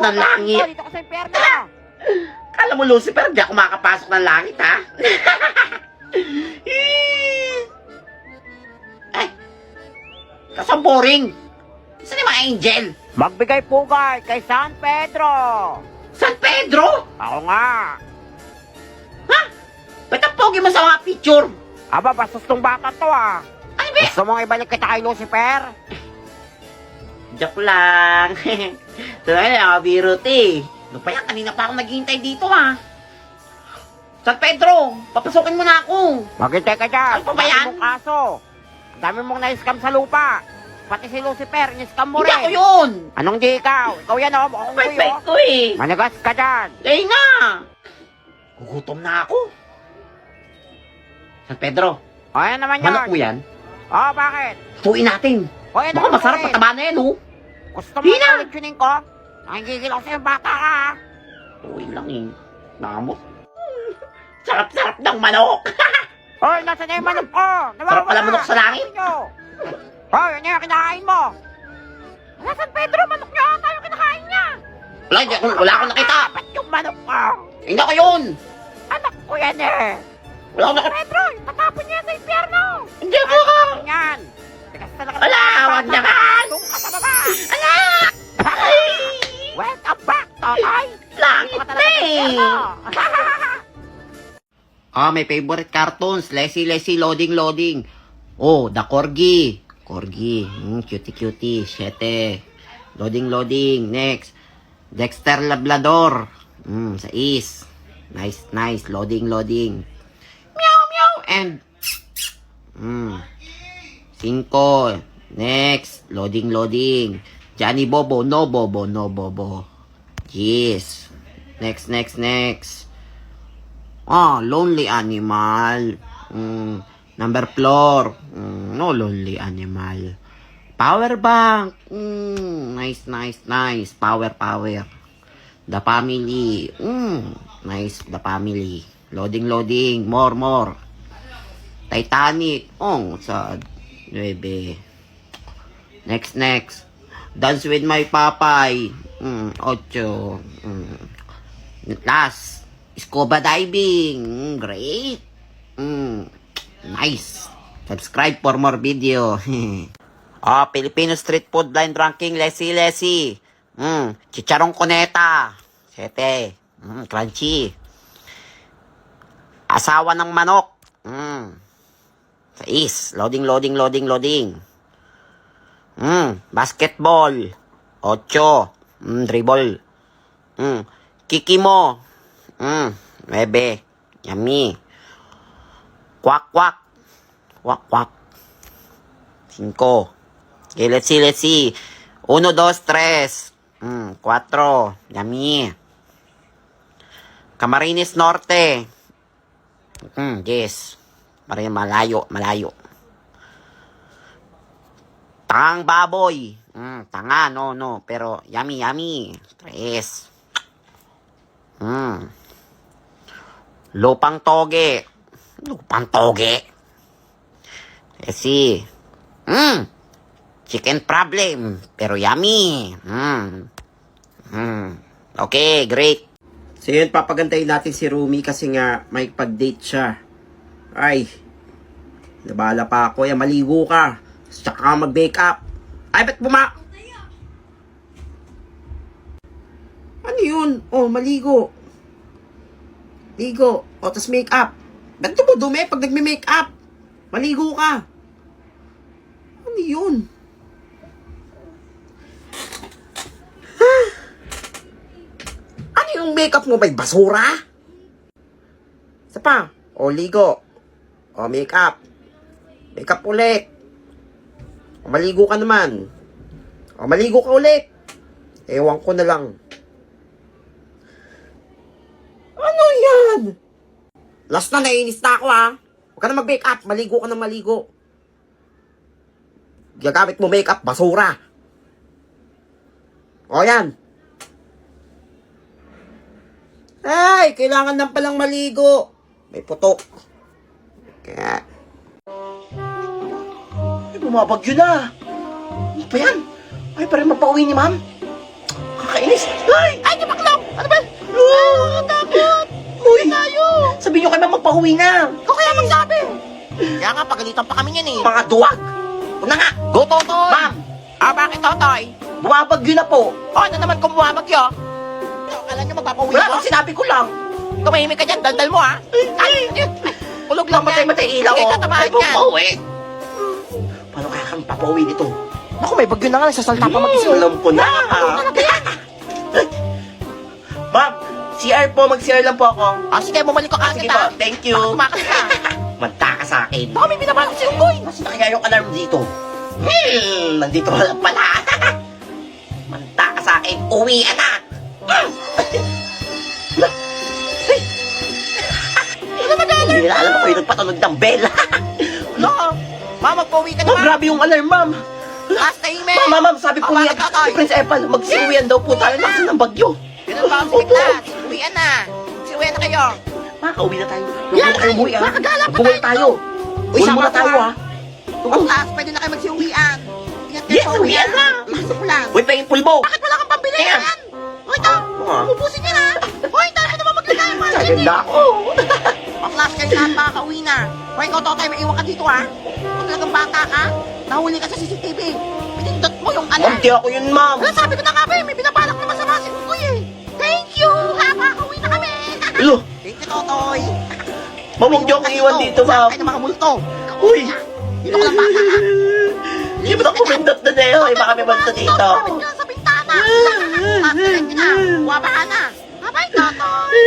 ng langit. Dito ka sa impyerno. Kala mo, Lucifer, di ako makapasok ng langit, ha? Ay, kasang boring. Saan yung mga angel? Magbigay pugay kay San Pedro. San Pedro? Ako nga. Ha? Ba't ang pogi mo sa mga picture? Aba, bastos tong bata to ah. Ano ba? Gusto mong ibalik kita kay Lucifer? Joke lang. Tuloy na, biro te. Ano pa yan? Kanina pa ako naghihintay dito, ha? San Pedro, papasukin mo na ako. Maghintay ka dyan. Ano pa ba yan? Ang dami mong kaso. Ang dami mong na-scam sa lupa. Pati si Lucifer, in-scam mo Hindi rin. ako yun. Anong di ikaw? Ikaw yan oh, mukhang Bait kuyo. ko eh. Manigas ka dyan. Kaya nga. Gugutom na ako. San Pedro, O yan naman yun. manok mo yan? O bakit? Tuin natin. O yan Baka naman masarap ulit. pataba na yan, oh. Gusto mo Hina. ulit tuning ko? Nakikigil ako sa'yo bata ka ah. Tuin lang eh. Namot. Sarap-sarap ng manok. Hoy, nasa na yung manok ko? Sarap pala manok sa langit. Hoy, ano yung kinakain mo? Wala, San Pedro, manok niya ata yung kinakain niya. Wala akong nakita. Ba't yung manok ko? Hindi ako yun. Anak ko yan eh. Wala akong nakita. Pedro, tatapon niya sa impyerno. Hindi ako. Tatapon yan. Tigas talaga. Wala, wag naman. Doon ka sa baba. Anak! Ay! Welcome back, Totoy. Langit Dito ka na talaga sa eh. impyerno. May favorite cartoons. Leslie, loading. Oh, The Corgi. Cutie. 7. Loading. Next. Dexter Labrador. 6. Nice. Loading. Meow. And 5. Next. Loading. Johnny Bobo. No Bobo. Yes. Next. Lonely Animal. Number floor. No lonely animal. Power bank. Nice. Power. The family. Nice. The family. Loading. More. Titanic. Sad. 9. Next. Dance with my papay. 8. Last. Scuba diving. Great. Nice. Subscribe for more video. Filipino street food blind ranking. Leslie. Chicharong Cuneta. 7. Crunchy. Asawa ng manok. 6. Loading. Basketball. 8. Dribble. Kikimo. 9. Yummy. Quack. 5. Okay, let's see. 1, 2, 3. 4. Yummy. Camarines Norte. Yes. Parang malayo. Tangang baboy. Tanga, no. Pero yummy. 3. Lupang toge. Let's see. Chicken problem. Pero yummy. Okay, great. So yun, papagantayin natin si Rumi kasi nga may pag-date siya. Ay, nabala pa ako. Maligo ka. Saka mag-make up. Ay, ba't Ano yun? Maligo. Ligo. Tas make up. Ba't dumudumi pag nagme-make up? Maligo ka. Ano yun? Ano yung makeup mo? May basura? Isa pa. Ligo. Makeup. Makeup ulit. Maligo ka naman. Maligo ka ulit. Ewan ko na lang. Ano yan? Last na, nainis na ako ha. Huwag ka na mag-make up. Maligo ka na maligo. Gagamit mo make up, basura. Yan. Ay, kailangan lang palang maligo. May putok. Kaya. Bumabagyo na. Ano pa yan? Ay, parang mapauwi ni ma'am. Nakakainis. Ay! Ay, di baklong! Ano ba? Takot! Uy! Tayo! Sabi nyo kay ma'am magpauwi na. Ikaw kaya magsabi! Kaya nga, pagalitan pa kami yan eh. Mga duwag. Huwag na nga. Go, Totoy! Ma'am, Bakit, Totoy? bumabagyo na po. Ano naman kung bumabagyo? Akala nyo magpapauwi Wala ko? kang sinabi ko lang. Tumahimik ka dyan, daldal mo ha? Ay! Kulog lang yan. Mamatay ilaw. Hindi Oh. ka tamaan Ay, yan. pauwi. Paano kaya kami papauwi nito? Naku, may bagyo na nga, nagsasalta pa mag-isa. Alam ko na. Ma'am, CR po. Mag-CR lang po ako. Sige, bumalik ko Sige kagad po, ha. thank you. Tumakas ka. Manta ka sa akin. Baka may binabalak si Unggoy. Mas na kaya yung alarm dito? Nandito ka lang pala. Manta ka sa akin. Uwi na. Hindi nila alam ako yung nagpatunog ng bell. No, ma, magpauwi ka na Ma'am, grabe yung alarm, ma'am. Last tahimik. Ma'am, sabi po niya, Bakit, Totoy? ni Prince Epal, magsiuwian daw po tayo lakas ng bagyo. Ganun ba ang siklas? Uwian na. Uwian na kayo. Makakauwi na tayo. Yan, Huwag na kayo umuwi, ha? makagala pa Magbungol tayo. Uy, Uwi sama muna ko, tayo, ha? ha? Ang taas, pwede na kayo magsiuwian. Ingat kayo Yes, sa uwian na. Gusto ko lang. Uy, pahing pulbo. Bakit wala kang pambili Ayan. yan? Hoy, to. Ah. Ubusin niya na. Hoy, tayo mo naman maglagay. Kaganda ako. Paklas kayo lahat makakauwi na. Hoy, ikaw, Totoy, may iwan ka dito, ha? Kung talagang bata ka, nahuli ka sa CCTV. Pinindot mo yung alarm. Hindi ako yun, ma'am. Wala, sabi ko na nga ba, may binabalak na masama si Ugoy eh. Thank you, ha? Makakauwi na kami. Alo, Thank you, Totoy. ma'am, huwag niyo akong iwan dito, ma'am. Sakay ng mga multo. Uy. Dito ka lang bata ka. Hindi mo na kumindot na deo. Baka may multo dito. Kapit ka sa bintana. Pasalit ka na. Wabahan na. Bye-bye, Totoy.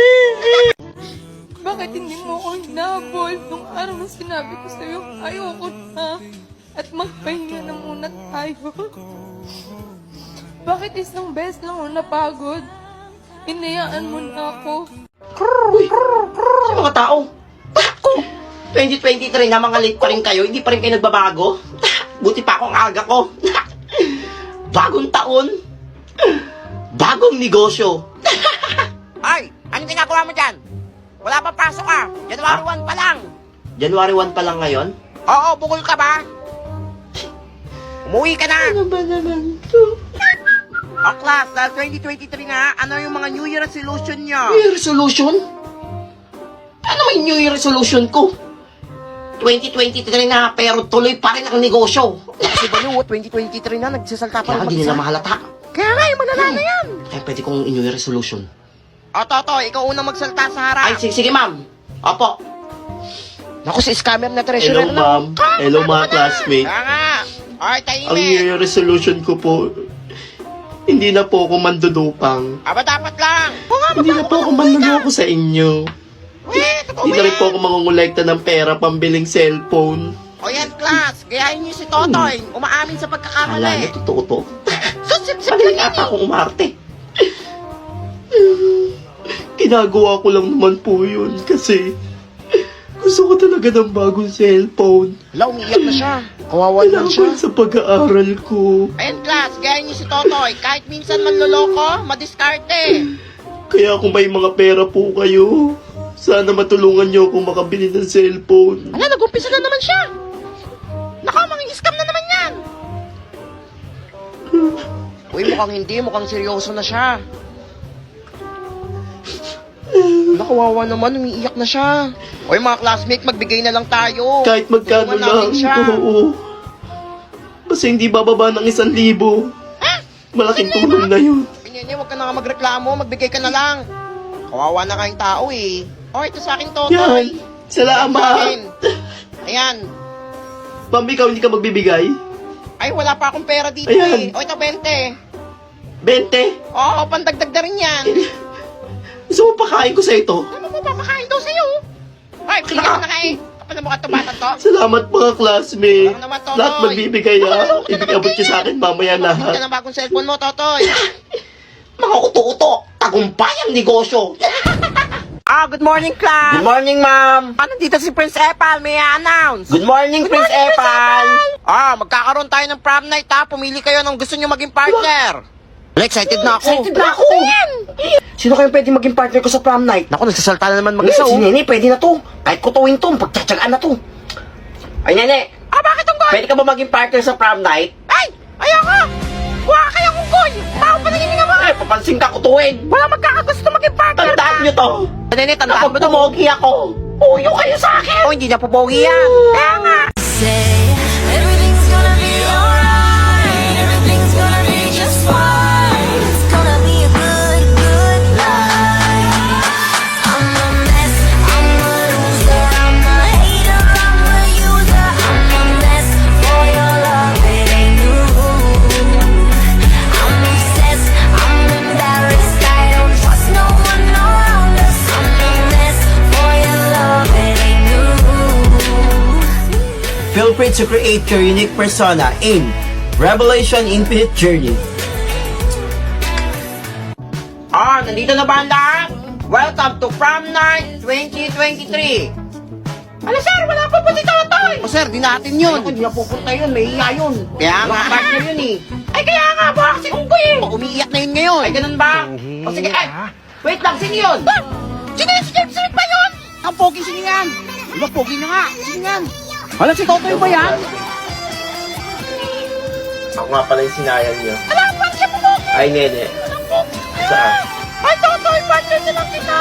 Bakit hindi mo ako hinabol nung araw na sinabi ko sa'yo ayoko na at magpahinga na muna tayo? Bakit isang beses lang ako napagod? Inayaan mo na ako. Sa mga tao. Ako. 2023 na mga late pa rin kayo. Hindi pa rin kayo nagbabago. Buti pa akong aga ko. Bagong taon. Bagong negosyo. Ay, anong ginagawa mo dyan? Wala pa pasok ka. January 1 pa lang. January 1 pa lang ngayon? Oo, bukol ka ba? Umuwi ka na. Ano ba naman to? O class, dahil 2023 na, ano yung mga New Year resolution nyo? New Year resolution? Ano may New Year resolution ko? 2023 na pero tuloy pa rin ang negosyo. Kasi baliw, 2023 na, nagsasalta pa Kaya hindi nila mahalata. Kaya nga, yung malala na yan. Kaya pwede kong New Year resolution. O, Toto, ikaw unang magsalta sa harap. Ay, sige ma'am. Opo. Naku, si scammer na treasurer Hello, ma'am. Hello, mga classmates. Kaya nga. Ay, Ang New tahimik. Year resolution ko po, hindi na po ako mandudupang. Aba, dapat lang. Oo nga, Hindi na po ako manluloko sa inyo. totoo Hindi na rin yan. po ako mangungulekta ng pera pambiling cellphone. O yan, class. Gayahin niyo si Totoy. Umaamin sa Kala pagkakamali. niya, totoo to. Susip-sip Magaling lang yan ata akong umarte. Ginagawa ko lang naman po yun kasi gusto ko talaga ng bagong cellphone. Hala, umiiyak na siya. Kawawa naman siya. Kailangan sa pag-aaral ko. Ayan, class. Gayahin niyo si Totoy. Kahit minsan manloloko, madiskarte. Kaya kung may mga pera po kayo, sana matulungan niyo akong makabili ng cellphone. Ala, nag-umpisa na naman siya. Naka, scam na naman yan. Uy, mukhang hindi. Mukhang seryoso na siya. Nakawawa naman, umiiyak na siya. Uy, mga classmate, magbigay na lang tayo. Kahit magkano Tulungan natin lang, siya. oo. Basta hindi bababa ng 1,000. Malaking tulong na yun. Hindi, huwag ka na nga magreklamo. Magbigay ka na lang. Kawawa na kayong tao eh. O, ito sa akin, Yan. Totoy. Salamat. Ayan. Ma'am, ikaw hindi ka magbibigay? Ay, wala pa akong pera dito Ayan. eh. O, ito, 20. 20? Oo, pandagdag na rin yan. Gusto mo pakain ko sa ito? Ano mo papakain daw sa'yo? Ay, bigyan mo na kayo. Kapal na mukha ito bata to. Salamat mga classmate. Walang naman, Totoy. Lahat magbibigay ha. Ibig-abot niyo sa akin mamaya Bigyan lahat. ka ng bagong cellphone mo, Totoy. Mga uto-uto. Tagumpay ang negosyo. Good morning, class. Good morning, ma'am. Nandito si Prince Epal, may announce. Good morning, Prince Epal. Magkakaroon tayo ng prom night ha. Pumili kayo ng gusto nyo maging partner. Excited na ako. Excited na ako. Sino kayong pwede maging partner ko sa prom night? Naku, nagsasalta na naman Mag-isa, mag-isa. si Nene, pwede na to. Kahit kutuwin to, pagtsatsagaan na to. Ay, Nene, Bakit ang pwede ka ba maging partner sa prom night? Ay! Ayoko! Kuha kayong unggoy! Tao pa nagiging mo! Eh, papansin ka kutuin. Wala magkakagusto maging partner Tandaan nyo to. Nene, tandaan Kapag tumogi ako, puyo kayo sa akin. Oh, hindi na pupogi yan. Kaya nga. Say everything's gonna be alright. Everything's gonna be just fine. It's gonna be a good, good life. I'm a mess. I'm a loser. I'm a hater. I'm a user. I'm a mess for your love. It ain't new. I'm obsessed. I'm embarrassed. I don't trust no one around us. I'm a mess for your love. It ain't new. Feel free to create your unique persona in Revelation Infinite Journey. Nandito na ba ang lahat? Welcome to Prom Night 2023. Ano sir, wala pa po si Totoy. O sir, di natin yun. Hindi na pupunta yun, may iya yun. Kaya nga. Partner yun eh. Ay kaya nga, baka kasi unggoy eh. O, umiiyak na yun ngayon. Ay ganun ba? O sige, ay, wait lang, sino yun? Sino yung si James Smith pa yun? Ang pogi siningan. Diba, pogi na nga. Siningan. Wala si Totoy ba yan? Ako nga pala yung sinayan niyo. Wala pa siya pumogi. Ay, nene. Saan? Ay, Totoy, partner na lang kita.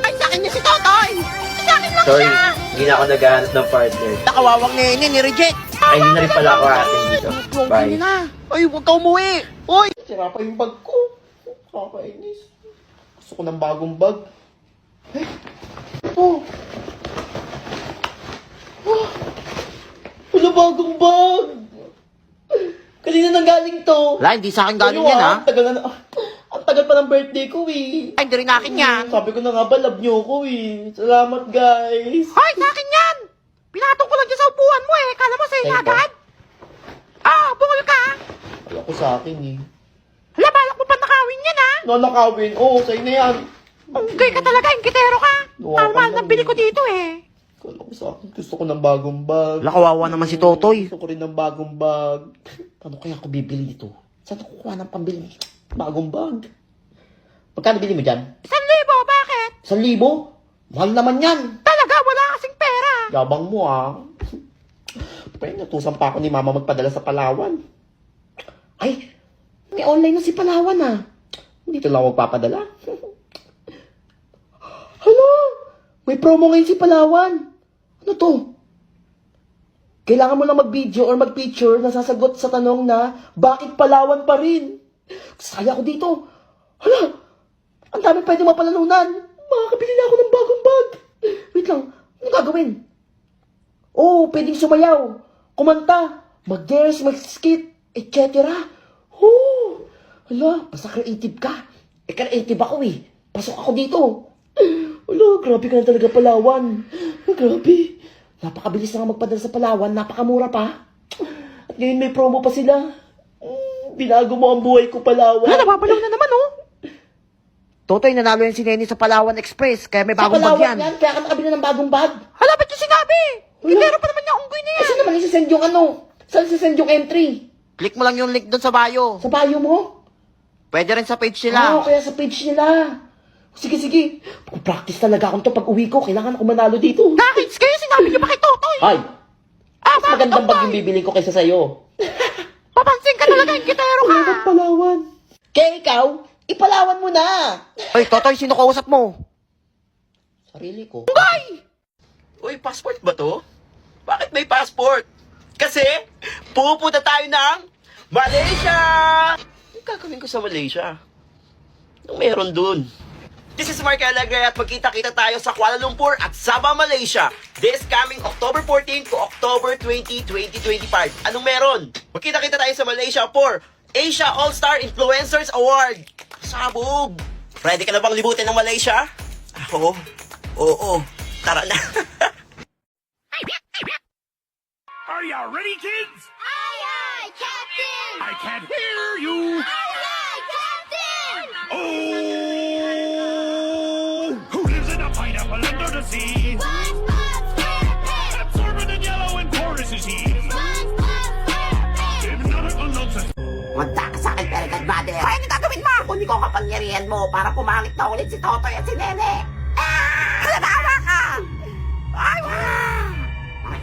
Ay, sa akin niya si Totoy. Sa akin lang Sorry, siya. hindi na ako naghahanap ng partner. Nakawawang nene, ni-reject. Ay, hindi na rin pala ako atin dito. Bye. na. Ay, huwag ka umuwi. Uy. Sira pa yung bag ko. Kakainis. Gusto ko ng bagong bag. Ay, ito. Oh, wala bagong bag. Kanina nang galing to. Wala, hindi sa akin galing Ano, yan, ha? Ang tagal na, ang tagal pa ng birthday ko eh. Ay, hindi rin akin yan. Sabi ko na nga ba, love niyo ko eh. Salamat guys. Hoy, sa akin yan! Pinatong ko lang dyan sa upuan mo eh. Kala mo sa'yo Sa'yo ba? agad? Ah, bungol ka. Wala ko sa akin eh. Hala, balak mo pa nakawin yan ha. Nanakawin. Oo, sa'yo na yan. Unggay ka talaga, ingkitero ka. Nawakan Mahal lang ng bili eh. ko dito eh. Kala ko sa akin. Gusto ko ng bagong bag. Wala, kawawa naman si Totoy. Gusto ko rin ng bagong bag. Paano kaya ako bibili dito? Saan ako kukuha ng pambili? Bagong bag. Magkano bili mo dyan? 1,000, bakit? 1,000? Mahal naman yan. Talaga, wala kasing pera. Yabang mo ah. Pero natusan pa ako ni mama magpadala sa Palawan. Ay, may online na si Palawan ah. Dito lang ako magpapadala. Hala, may promo ngayon si Palawan. Ano to? Kailangan mo lang mag-video or mag-picture na sasagot sa tanong na bakit Palawan pa rin? Saya ko dito. Hala, ang dami pwede mapalalunan. Makakabili na ako ng bagong bag. Wait lang, ano gagawin? Oh, pwedeng sumayaw, kumanta, mag-dance, mag-skit, etc. Oh, hala, basta creative ka. Creative ako eh. Pasok ako dito. Hala, grabe ka na talaga Palawan. Grabe. Napakabilis na nga magpadala sa Palawan, napakamura pa. At ngayon may promo pa sila. Binago mo ang buhay ko, Palawan. Wala, nababalaw na naman oh. Totoy, nanalo yan si Nenny sa Palawan Express, kaya may Sa bagong bag Palawan yan. yan, kaya ka nakabili ng bagong bag. Hala, ba't yung sinabi? Ingkitero pa naman niya, unggoy na yan. Saan naman isasend yung ano? Saan isasend yung entry? Click mo lang yung link doon sa bio. Sa bio mo? Pwede rin sa page Oo, nila. kaya sa page nila. Sige, sige. Practice talaga akong to pag uwi ko. Kailangan ako manalo dito. Bakit? Kayo sinabi niyo ba kay Totoy? Ay, Ah, mas magandang bag yung bibili ko kaysa sa'yo. Papansin ka talaga, ingkitero ka. Salamat, Palawan. Kaya ikaw, ipalawan mo na. Hoy, Totoy, sino kausap mo? Sarili ko. Uy, passport ba to? Bakit may passport? Kasi, pupunta tayo ng Malaysia! Ang gagawin ko sa Malaysia? Anong meron dun? This is Mark Alegre at magkita-kita tayo sa Kuala Lumpur at Sabah, Malaysia. This coming October 14 to October 20, 2025. Anong meron? Magkita-kita tayo sa Malaysia for Asia All-Star Influencers Award. Sabog! Ready ka na bang libutin ng Malaysia? Ako? Oo. Tara na. Are you ready, kids? Aye, aye, Captain! I can't hear you. Aye, aye, Captain! Oh! Who lives in a pineapple under the sea? SpongeBob SquarePants! Absorbent and yellow and porous is he. SpongeBob SquarePants! Hypnotical nonsense. Magda ka sa akin, pero godmother. Hoy, ano gagawin mo? Kunin ko ang kapangyarihan mo para pumangit na ulit si Totoy at si Nene. Ah! Natawa ka! Ay, wow!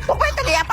Tukwento niya pa!